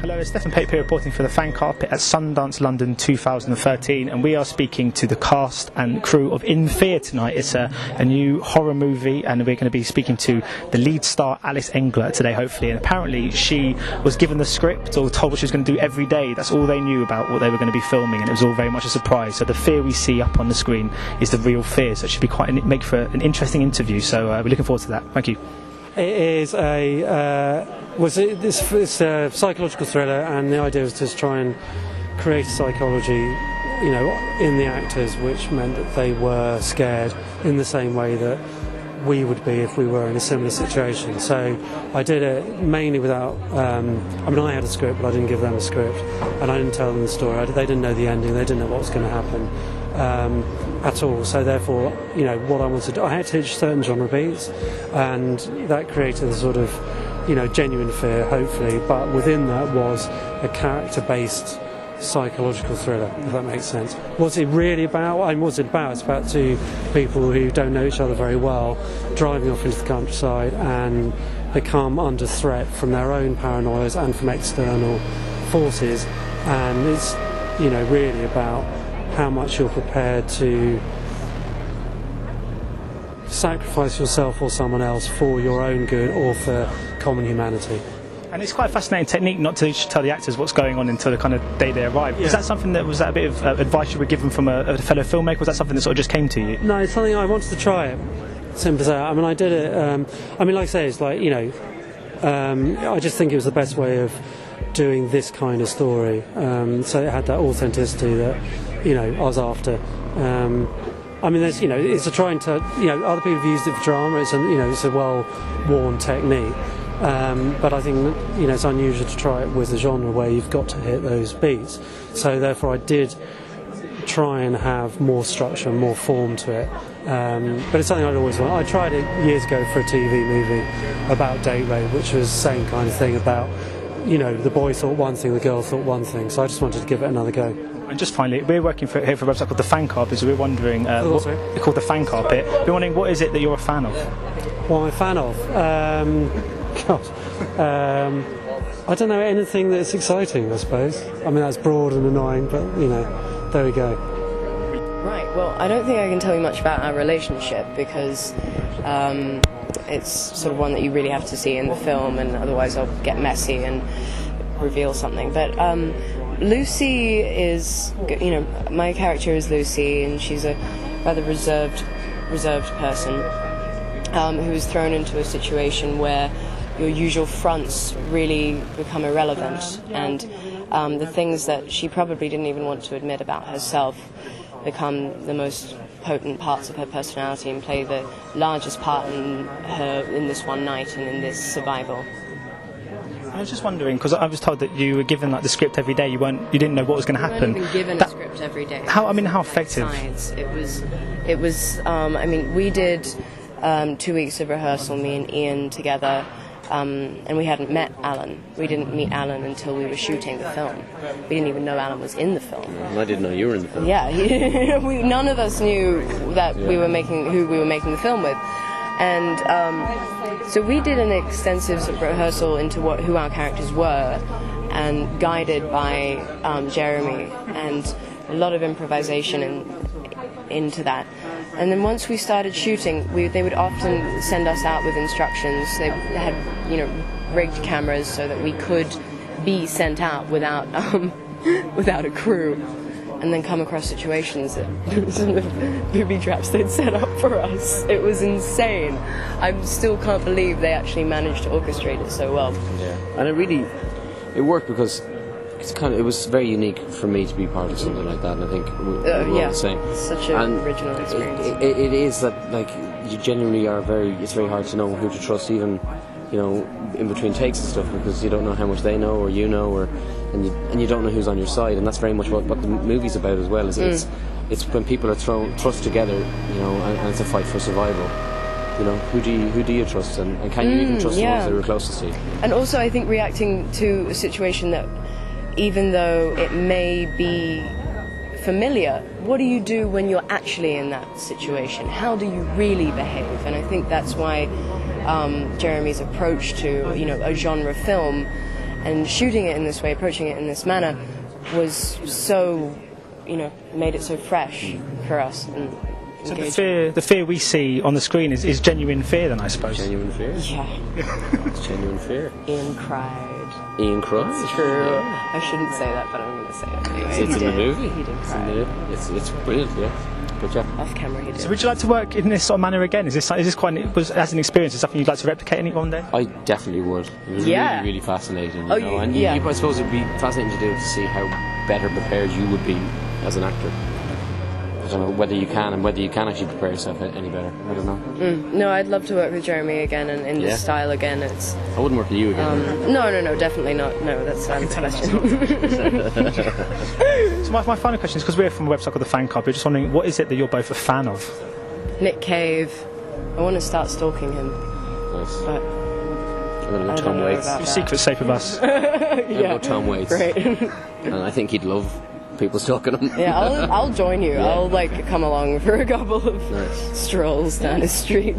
Hello, it's Stefan Pape here reporting for the Fan Carpet at Sundance London 2013, and we are speaking to the cast and crew of In Fear tonight. It's a new horror movie, and we're going to be speaking to the lead star Alice Englert today, hopefully. And apparently she was given the script or told what she was going to do every day. That's all they knew about what they were going to be filming, and it was all very much a surprise. So the fear we see up on the screen is the real fear, so it should be make for an interesting interview. So we're looking forward to that. Thank you. It is it's a psychological thriller, and the idea was to just try and create a psychology, in the actors, which meant that they were scared in the same way that we would be if we were in a similar situation. So I did it mainly without. I had a script, but I didn't give them a script, and I didn't tell them the story. They didn't know the ending. They didn't know what was going to happen. At all. So therefore, what I wanted to do, I had to hit certain genre beats, and that created a sort of, genuine fear, hopefully, but within that was a character-based psychological thriller, if that makes sense. What's it really about? What's it about? It's about two people who don't know each other very well, driving off into the countryside and become under threat from their own paranoias and from external forces, and it's, really about how much you're prepared to sacrifice yourself or someone else for your own good or for common humanity. And it's quite a fascinating technique not to tell the actors what's going on until the kind of day they arrive. Yeah. Was that a bit of advice you were given from a fellow filmmaker? Was that something that sort of just came to you? No, it's something I wanted to try it. Simple as that. I did it. Like I say, it's like, I just think it was the best way of doing this kind of story. So it had that authenticity that I was after. There's, it's a trying to, other people have used it for drama. It's it's a well-worn technique. But I think, it's unusual to try it with a genre where you've got to hit those beats. So therefore I did try and have more structure, more form to it. But it's something I'd always want. I tried it years ago for a TV movie about date rape, which was the same kind of thing about, the boy thought one thing, the girl thought one thing. So I just wanted to give it another go. And just finally, we're working here for a website called the Fan Carpet, so we're wondering, they're called the Fan Carpet. We're wondering, what is it that you're a fan of? What am I a fan of? I don't know, anything that's exciting, I suppose. That's broad and annoying, but there we go. Right, well, I don't think I can tell you much about our relationship because it's sort of one that you really have to see in the film, and otherwise I'll get messy and reveal something. But Lucy is, my character is Lucy, and she's a rather reserved person who is thrown into a situation where your usual fronts really become irrelevant, and the things that she probably didn't even want to admit about herself become the most potent parts of her personality and play the largest part in this one night and in this survival. I was just wondering, because I was told that you were given the script every day. You didn't know what was going to happen. We weren't even given a script every day. How effective? It was. We did 2 weeks of rehearsal, me and Ian together. And we hadn't met Alan. We didn't meet Alan until we were shooting the film. We didn't even know Alan was in the film. I didn't know you were in the film. Yeah, none of us knew that who we were making the film with. And so we did an extensive sort of rehearsal into who our characters were, and guided by Jeremy, and a lot of improvisation into that. And then once we started shooting, they would often send us out with instructions. They had, rigged cameras so that we could be sent out without a crew, and then come across situations that some of the booby traps they'd set up for us. It was insane. I still can't believe they actually managed to orchestrate it so well. Yeah, and it worked because it was very unique for me to be part of something like that, and I think we're all the same. Such an original experience. It is that, you genuinely it's very hard to know who to trust, even, in between takes and stuff, because you don't know how much they know or you know, and you don't know who's on your side, and that's very much what the movie's about as well. It's when people are thrown thrust together, and it's a fight for survival. Who do you trust, and can you even trust the ones that are closest to you? And also, I think reacting to a situation that, even though it may be familiar, what do you do when you're actually in that situation? How do you really behave? And I think that's why Jeremy's approach to a genre film and shooting it in this way, approaching it in this manner, was so, made it so fresh for us. And so the fear we see on the screen is genuine fear, then, I suppose. Genuine fear? Yeah. It's genuine fear. Ian cried. Ian cried? It's true. Yeah. I shouldn't say that, but I'm going to say it anyway. It's in the movie. He did cry. It's brilliant, yeah. Good job. Off camera, he did. So would you like to work in this sort of manner again? Is this quite, as an experience, is something you'd like to replicate any one day? I definitely would. It was really, really fascinating. You know? And yeah. I suppose it would be fascinating to do to see how better prepared you would be as an actor. I don't know whether you can actually prepare yourself any better. I don't know. No, I'd love to work with Jeremy again and in this style again. I wouldn't work with you again. No, definitely not. No, that's the question. So my final question is, because we're from a website called The Fan Club, we're just wondering, what is it that you're both a fan of? Nick Cave. I want to start stalking him. Nice. But I'm going to go Tom Waits. Your secret's safe with us. I'm going to go Tom Waits. Great. And I think he'd love people stalking him. Yeah, I'll join you. Yeah. I'll come along for a couple of strolls down his street.